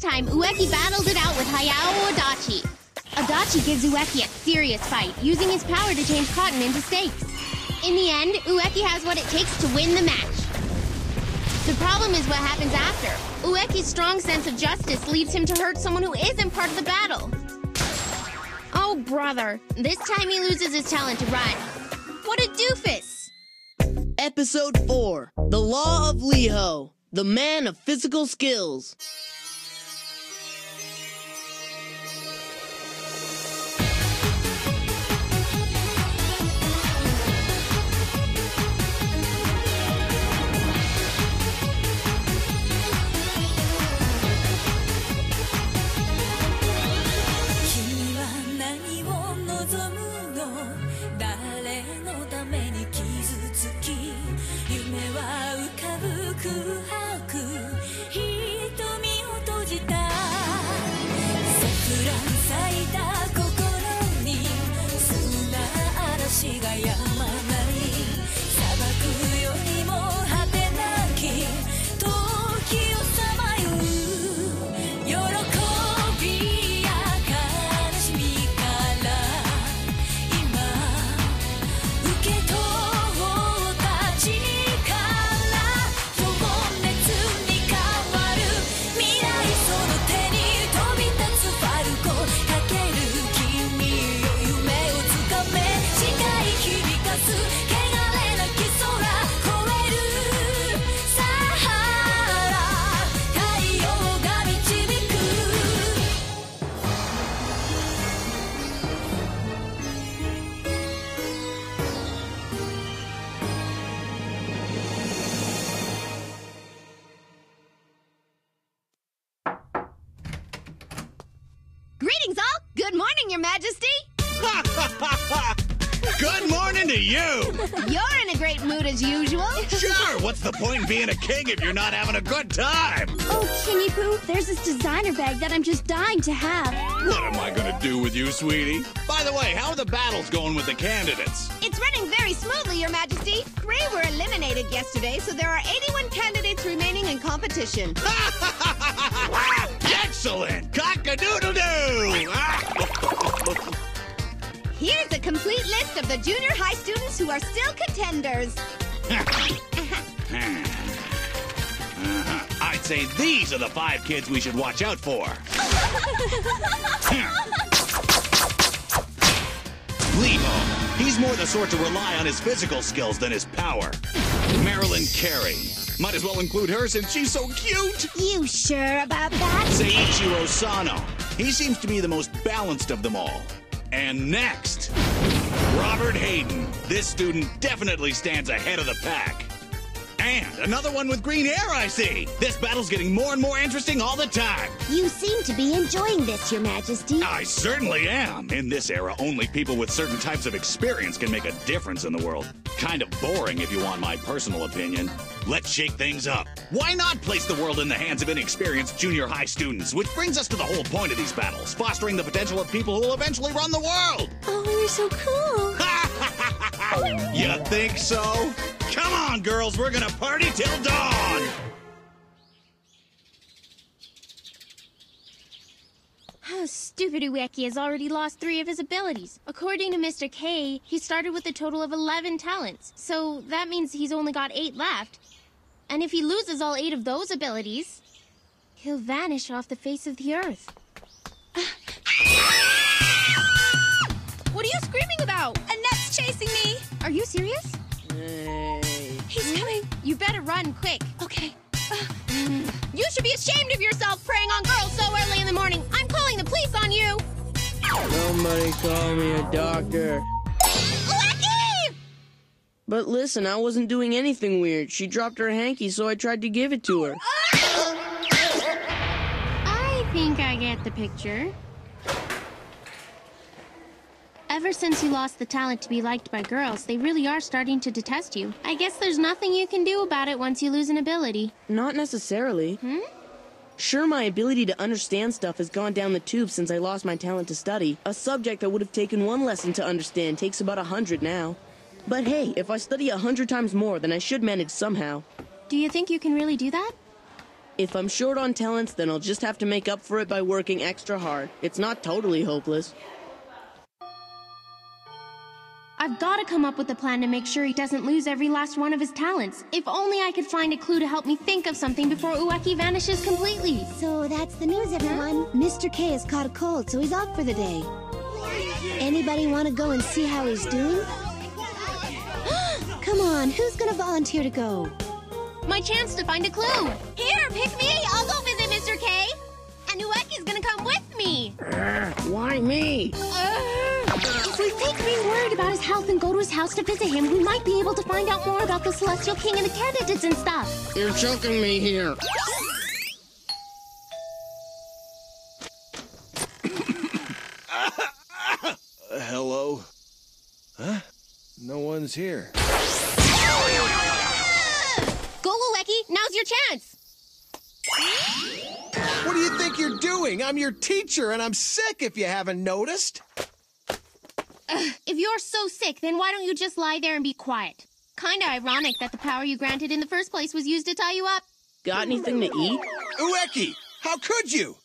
time, Ueki battled it out with Hayao Adachi. Adachi gives Ueki a serious fight, using his power to change cotton into stakes. In the end, Ueki has what it takes to win the match. The problem is what happens after. Ueki's strong sense of justice leads him to hurt someone who isn't part of the battle. Oh, brother. This time he loses his talent to run. What a doofus! Episode 4. The Law of Ueki, the man of physical skills. Greetings all! Good morning, Your Majesty! Good morning to you! You're in a great mood as usual. Sure, what's the point in being a king if you're not having a good time? Oh, Kinny Poo, there's this designer bag that I'm just dying to have. What am I gonna do with you, sweetie? By the way, how are the battles going with the candidates? It's running very smoothly, Your Majesty. 3 were eliminated yesterday, so there are 81 candidates remaining in competition. Excellent! Cock-a-doodle-doo! Here's a complete list of the junior high students who are still contenders. I'd say these are the 5 kids we should watch out for. Lebo. He's more the sort to rely on his physical skills than his power. Marilyn Carey. Might as well include her since she's so cute. You sure about that? Seiichiro Sano. He seems to be the most balanced of them all. And next, Robert Hayden. This student definitely stands ahead of the pack. And another one with green hair, I see. This battle's getting more and more interesting all the time. You seem to be enjoying this, Your Majesty. I certainly am. In this era, only people with certain types of experience can make a difference in the world. Kind of boring if you want my personal opinion. Let's shake things up. Why not place the world in the hands of inexperienced junior high students? Which brings us to the whole point of these battles, fostering the potential of people who will eventually run the world. Oh, you're so cool. You think so? Come on, girls, we're gonna party till dawn! Stupid Ueki has already lost 3 of his abilities. According to Mr. K, he started with a total of 11 talents. So that means he's only got 8 left. And if he loses all 8 of those abilities, he'll vanish off the face of the earth. What are you screaming about? Annette's chasing me! Are you serious? Hey. He's coming. You better run quick. Okay. You should be ashamed of yourself preying on girls so early in the morning. I'm calling the police on you. Somebody call me a doctor. Ueki! But listen, I wasn't doing anything weird. She dropped her hanky, so I tried to give it to her. I think I get the picture. Ever since you lost the talent to be liked by girls, they really are starting to detest you. I guess there's nothing you can do about it once you lose an ability. Not necessarily. Sure, my ability to understand stuff has gone down the tube since I lost my talent to study. A subject that would have taken 1 lesson to understand takes about 100 now. But hey, if I study 100 times more, then I should manage somehow. Do you think you can really do that? If I'm short on talents, then I'll just have to make up for it by working extra hard. It's not totally hopeless. I've got to come up with a plan to make sure he doesn't lose every last one of his talents. If only I could find a clue to help me think of something before Ueki vanishes completely. So that's the news, everyone. Mr. K has caught a cold, so he's off for the day. Anybody want to go and see how he's doing? Come on, who's gonna volunteer to go? My chance to find a clue. Here, pick me. I'll go visit Mr. K. And Ueki's gonna come with me. Why me? If we fake being worried about his health and go to his house to visit him, we might be able to find out more about the Celestial King and the candidates and stuff. You're choking me here. Hello? Huh? No one's here. Go, Ueki. Now's your chance. What do you think you're doing? I'm your teacher, and I'm sick if you haven't noticed. If you're so sick, then why don't you just lie there and be quiet? Kinda ironic that the power you granted in the first place was used to tie you up. Got anything to eat? Ueki! How could you?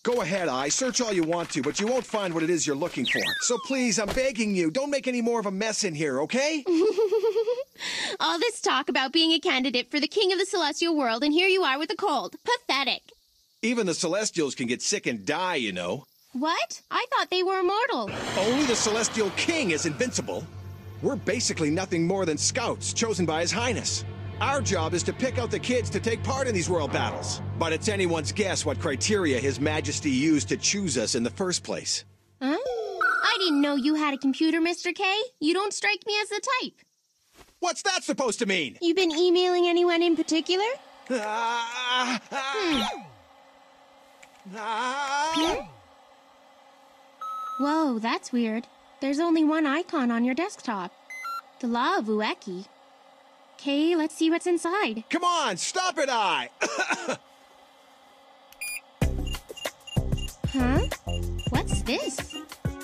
Go ahead, search all you want to, but you won't find what it is you're looking for. So please, I'm begging you, don't make any more of a mess in here, okay? All this talk about being a candidate for the King of the Celestial World, and here you are with a cold. Pathetic. Even the Celestials can get sick and die, you know. What? I thought they were immortal. Only the Celestial King is invincible. We're basically nothing more than scouts chosen by His Highness. Our job is to pick out the kids to take part in these world battles. But it's anyone's guess what criteria His Majesty used to choose us in the first place. Huh? I didn't know you had a computer, Mr. K. You don't strike me as the type. What's that supposed to mean? You been emailing anyone in particular? Whoa, that's weird. There's only one icon on your desktop. The Law of Ueki. Okay, let's see what's inside. Come on, stop it, Huh? What's this?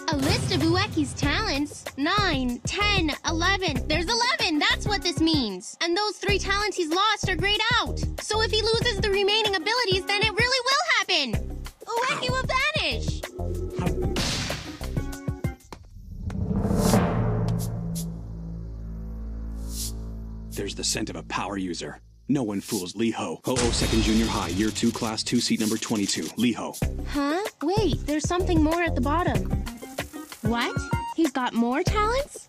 A list of Ueki's talents. 9, 10, 11. There's 11! That's what this means! And those 3 talents he's lost are grayed out. So if he loses the remaining abilities, then it really will happen! Ueki will vanish! There's the scent of a power user. No one fools Lee-Ho. Ho-Oh Second Junior High, Year 2, Class 2, Seat Number 22. Lee-Ho. Huh? Wait, there's something more at the bottom. What? He's got more talents?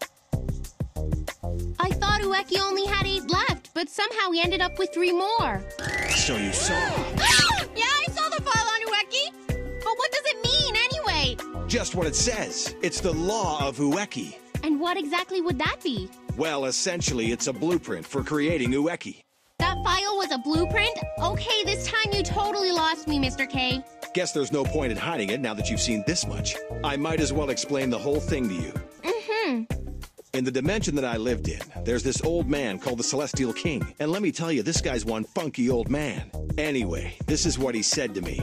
I thought Ueki only had 8 left, but somehow he ended up with 3 more. So you saw. Yeah, I saw the file on Ueki! But what does it mean, anyway? Just what it says. It's the Law of Ueki. And what exactly would that be? Well, essentially, it's a blueprint for creating Ueki. That file was a blueprint? Okay, this time you totally lost me, Mr. K. Guess there's no point in hiding it now that you've seen this much. I might as well explain the whole thing to you. In the dimension that I lived in, there's this old man called the Celestial King. And let me tell you, this guy's one funky old man. Anyway, this is what he said to me.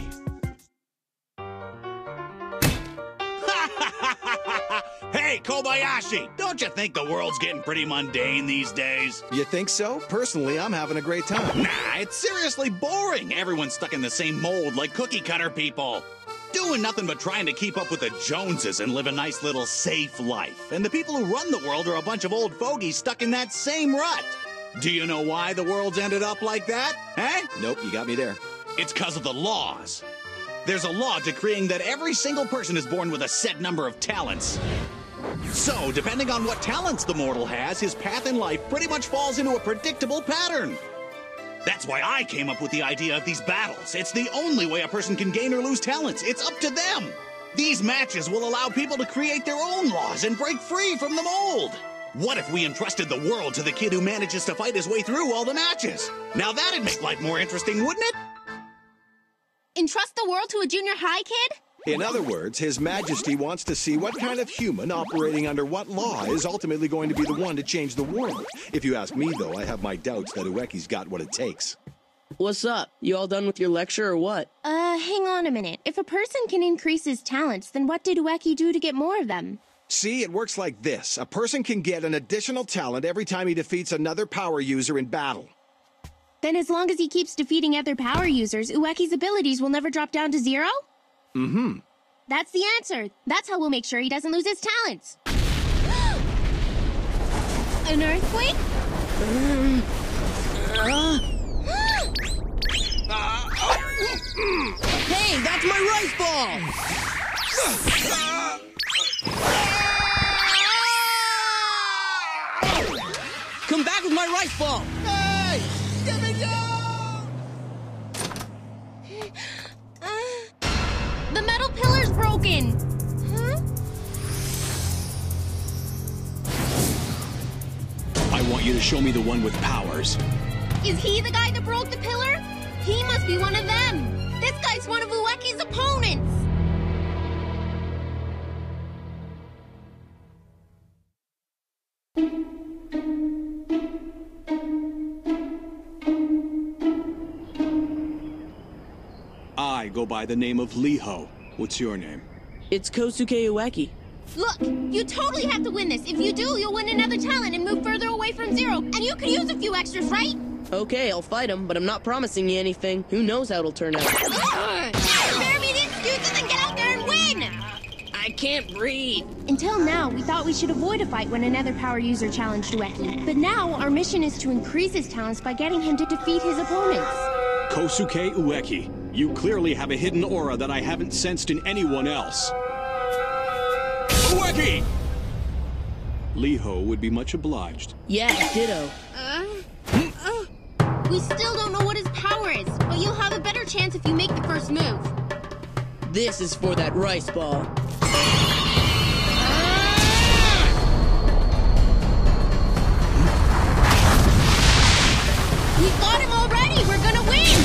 Hey, Kobayashi! Don't you think the world's getting pretty mundane these days? You think so? Personally, I'm having a great time. Nah, it's seriously boring. Everyone's stuck in the same mold like cookie cutter people. Doing nothing but trying to keep up with the Joneses and live a nice little safe life. And the people who run the world are a bunch of old fogies stuck in that same rut. Do you know why the world's ended up like that? Eh? Nope, you got me there. It's because of the laws. There's a law decreeing that every single person is born with a set number of talents. So, depending on what talents the mortal has, his path in life pretty much falls into a predictable pattern. That's why I came up with the idea of these battles. It's the only way a person can gain or lose talents. It's up to them. These matches will allow people to create their own laws and break free from the mold. What if we entrusted the world to the kid who manages to fight his way through all the matches? Now that'd make life more interesting, wouldn't it? Entrust the world to a junior high kid? In other words, His Majesty wants to see what kind of human operating under what law is ultimately going to be the one to change the world. If you ask me, though, I have my doubts that Ueki's got what it takes. What's up? You all done with your lecture or what? Hang on a minute. If a person can increase his talents, then what did Ueki do to get more of them? See, it works like this. A person can get an additional talent every time he defeats another power user in battle. Then as long as he keeps defeating other power users, Ueki's abilities will never drop down to 0? Mm-hmm. That's the answer. That's how we'll make sure he doesn't lose his talents. An earthquake? Hey, that's my rice ball! Come back with my rice ball! Hey! Give me The metal pillar's broken! Huh? I want you to show me the one with powers. Is he the guy that broke the pillar? He must be one of them! This guy's one of Ueki's opponents! I go by the name of Liho. What's your name? It's Kosuke Ueki. Look, you totally have to win this. If you do, you'll win another talent and move further away from 0. And you could use a few extras, right? Okay, I'll fight him, but I'm not promising you anything. Who knows how it'll turn out? Spare me the excuses and get out there and win! I can't breathe. Until now, we thought we should avoid a fight when another power user challenged Ueki. But now, our mission is to increase his talents by getting him to defeat his opponents. Kosuke Ueki, you clearly have a hidden aura that I haven't sensed in anyone else. Ueki! Liho would be much obliged. Yeah, ditto. We still don't know what his power is, but you'll have a better chance if you make the first move. This is for that rice ball. We got him already! We're gonna win!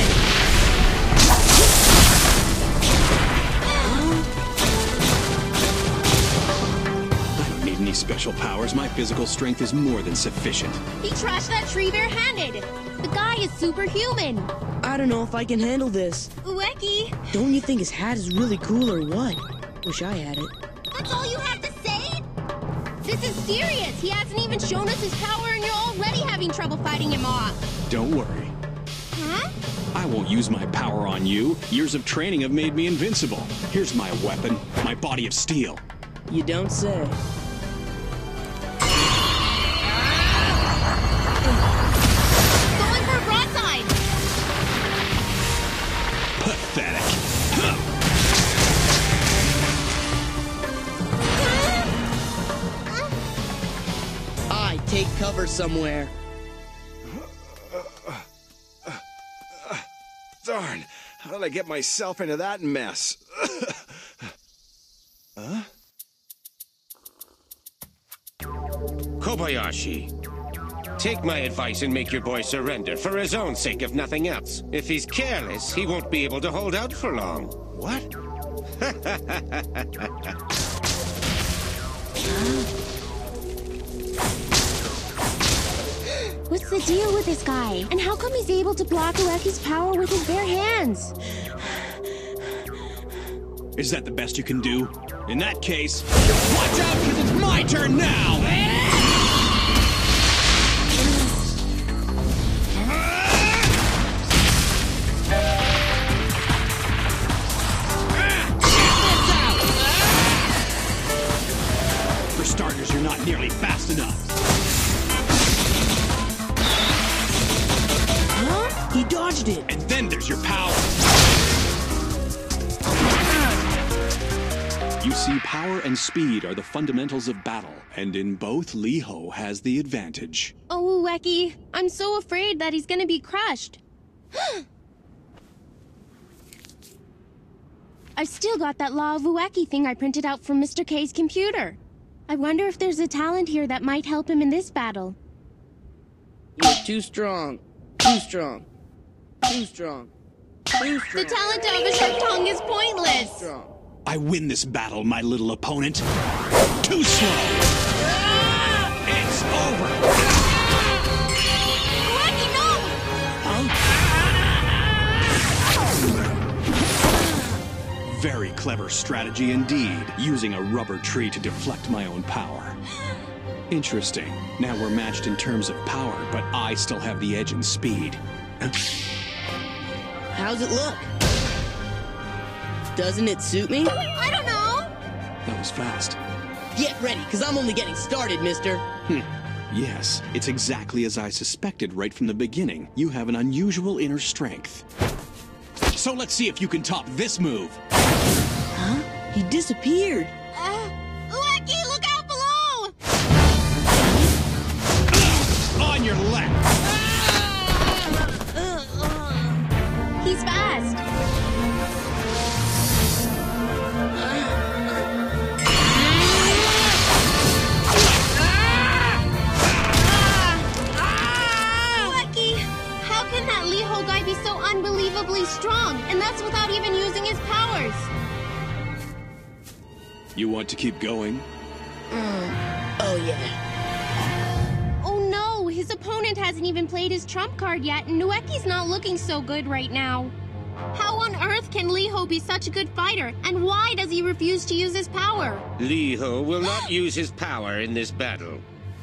I don't need any special powers. My physical strength is more than sufficient. He trashed that tree bare-handed. The guy is superhuman. I don't know if I can handle this. Ueki, Don't you think his hat is really cool or what? Wish I had it. that's all you have to say? This is serious. He hasn't even shown us his power and you're already having trouble fighting him off. Don't worry. Huh? I won't use my power on you. Years of training have made me invincible. Here's my weapon, my body of steel. You don't say. Going for a broadside. Pathetic. I take cover somewhere. Darn, how did I get myself into that mess? Huh? Kobayashi, take my advice and make your boy surrender for his own sake, if nothing else. If he's careless, he won't be able to hold out for long. What? What's the deal with this guy? And how come he's able to block Ueki's power with his bare hands? Is that the best you can do? In that case, watch out, because it's my turn now! For starters, you're not nearly fast enough. Huh? He dodged it. And then there's your power. You see, power and speed are the fundamentals of battle, and in both, Liho has the advantage. Oh, Ueki, I'm so afraid that he's gonna be crushed. I've still got that Law of Ueki thing I printed out from Mr. K's computer. I wonder if there's a talent here that might help him in this battle. You're too strong. Too strong. Too strong. Too strong. The talent of a sharp tongue is pointless. Strong. I win this battle, my little opponent. Too slow! It's over! Ueki, no! Very clever strategy indeed, using a rubber tree to deflect my own power. Interesting. Now we're matched in terms of power, but I still have the edge in speed. How's it look? Doesn't it suit me? I don't know. That was fast. Get ready, because I'm only getting started, mister. Yes, it's exactly as I suspected right from the beginning. You have an unusual inner strength. So let's see if you can top this move. Huh? He disappeared. Ueki, look out below! On your left! He's fast. Ueki, how can that Liho guy be so unbelievably strong, and that's without even using his powers? You want to keep going? Oh, yeah. Oh no, his opponent hasn't even played his trump card yet, and Ueki's not looking so good right now. How on earth can Liho be such a good fighter, and why does he refuse to use his power? Liho will not use his power in this battle.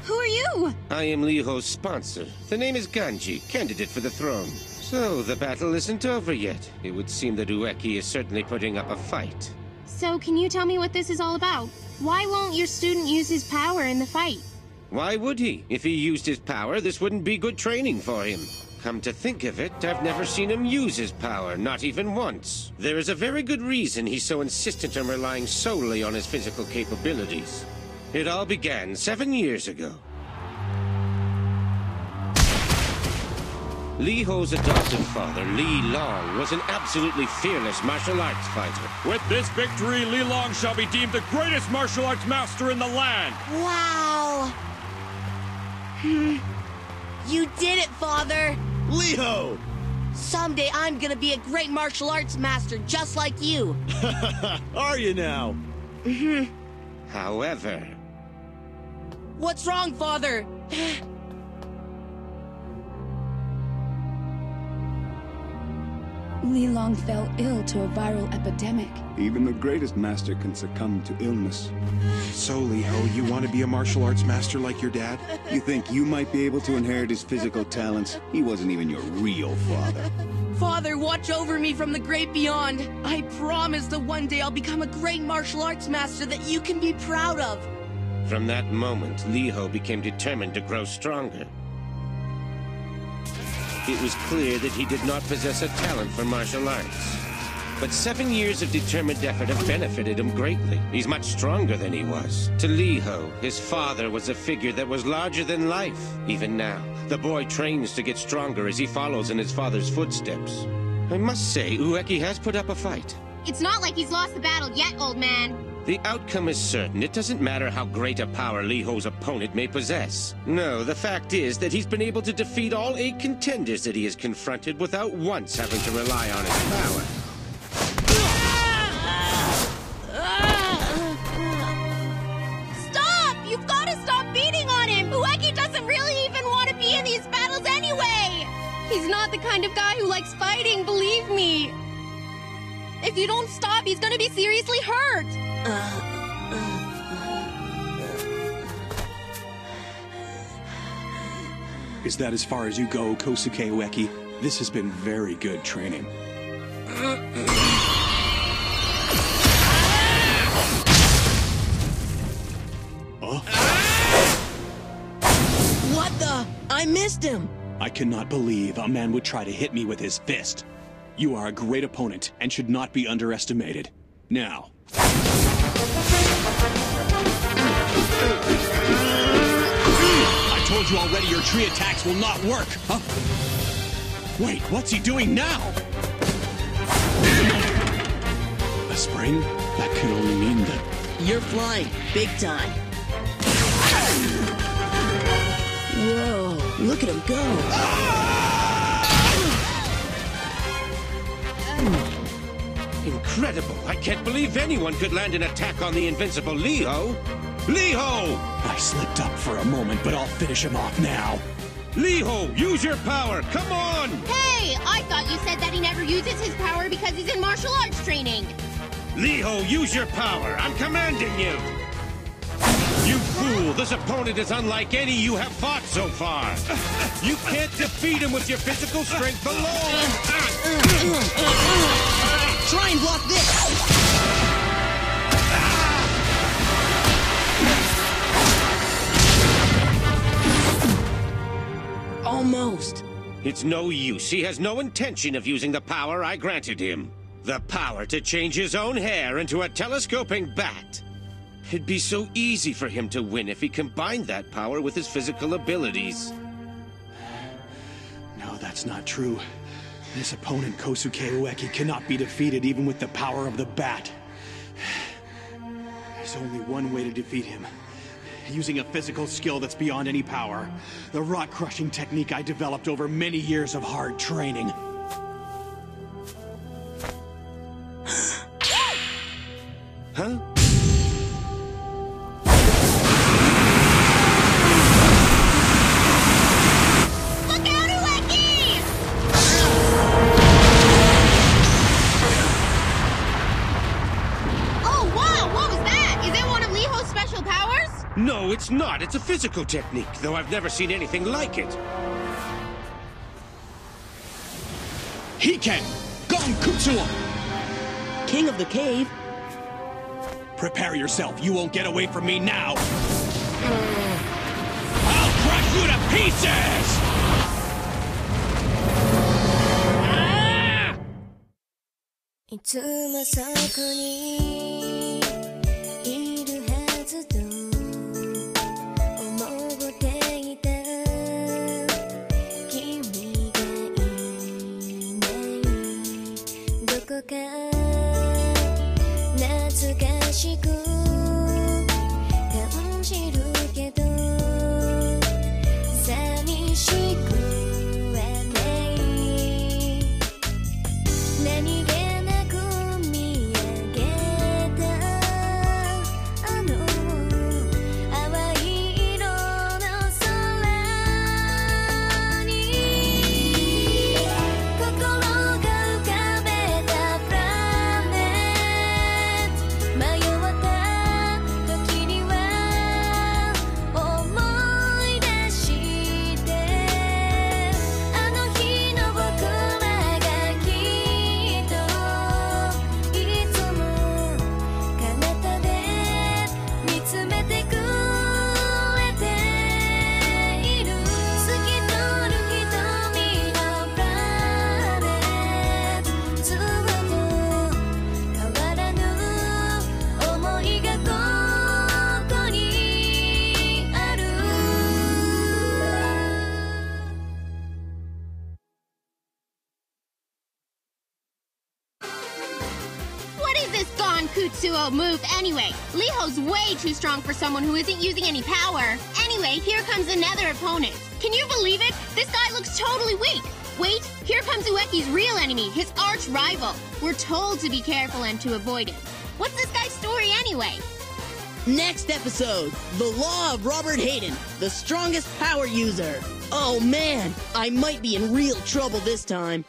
Who are you? I am Liho's sponsor. The name is Ganji, candidate for the throne. So, the battle isn't over yet. It would seem that Ueki is certainly putting up a fight. So, can you tell me what this is all about? Why won't your student use his power in the fight? Why would he? If he used his power, this wouldn't be good training for him. Come to think of it, I've never seen him use his power, not even once. There is a very good reason he's so insistent on relying solely on his physical capabilities. It all began 7 years ago. Liho's adopted father, Li Long, was an absolutely fearless martial arts fighter. With this victory, Li Long shall be deemed the greatest martial arts master in the land. Wow! You did it, Father! Liho! Someday I'm gonna be a great martial arts master just like you. Are you now? However, What's wrong, Father? Li Long fell ill to a viral epidemic. Even the greatest master can succumb to illness. So, Liho, you want to be a martial arts master like your dad? You think you might be able to inherit his physical talents? He wasn't even your real father. Father, watch over me from the great beyond. I promise that one day I'll become a great martial arts master that you can be proud of. from that moment, Liho became determined to grow stronger. It was clear that he did not possess a talent for martial arts. But 7 years of determined effort have benefited him greatly. He's much stronger than he was. To Liho, his father was a figure that was larger than life. Even now, the boy trains to get stronger as he follows in his father's footsteps. I must say, Ueki has put up a fight. It's not like he's lost the battle yet, old man. The outcome is certain. It doesn't matter how great a power Liho's opponent may possess. No, the fact is that he's been able to defeat all 8 contenders that he has confronted without once having to rely on his power. Stop! You've got to stop beating on him! Ueki doesn't really even want to be in these battles anyway! He's not the kind of guy who likes fighting, believe me! If you don't stop, he's gonna be seriously hurt! Is that as far as you go, Kosuke Ueki? This has been very good training. What the? I missed him! I cannot believe a man would try to hit me with his fist. You are a great opponent and should not be underestimated. Now. I told you already your tree attacks will not work, huh? Wait, what's he doing now? A spring? That can only mean that... You're flying, big time. Whoa, look at him go. Incredible! I can't believe anyone could land an attack on the invincible Liho! Liho! I slipped up for a moment, but I'll finish him off now. Liho, use your power! Come on! Hey! I thought you said that he never uses his power because he's in martial arts training! Liho, use your power! I'm commanding you! You fool! This opponent is unlike any you have fought so far. You can't defeat him with your physical strength alone. Try and block this! Almost. It's no use. He has no intention of using the power I granted him. The power to change his own hair into a telescoping bat. It'd be so easy for him to win if he combined that power with his physical abilities. No, that's not true. This opponent, Kosuke Ueki, cannot be defeated even with the power of the bat. There's only one way to defeat him. Using a physical skill that's beyond any power. The rock-crushing technique I developed over many years of hard training. Huh? Look out, Ueki! Oh, wow! What was that? Is it one of Liho's special powers? No, it's not. It's a physical technique, though I've never seen anything like it. Hiken! Gonkutsuo! King of the cave? Prepare yourself. You won't get away from me now. I'll crush you to pieces! Kutsuo move anyway. Liho's way too strong for someone who isn't using any power. Anyway, here comes another opponent. Can you believe it? This guy looks totally weak. Wait, here comes Ueki's real enemy, his arch rival. We're told to be careful and to avoid him. What's this guy's story anyway? Next episode, The Law of Robert Hayden, the strongest power user. Oh man, I might be in real trouble this time.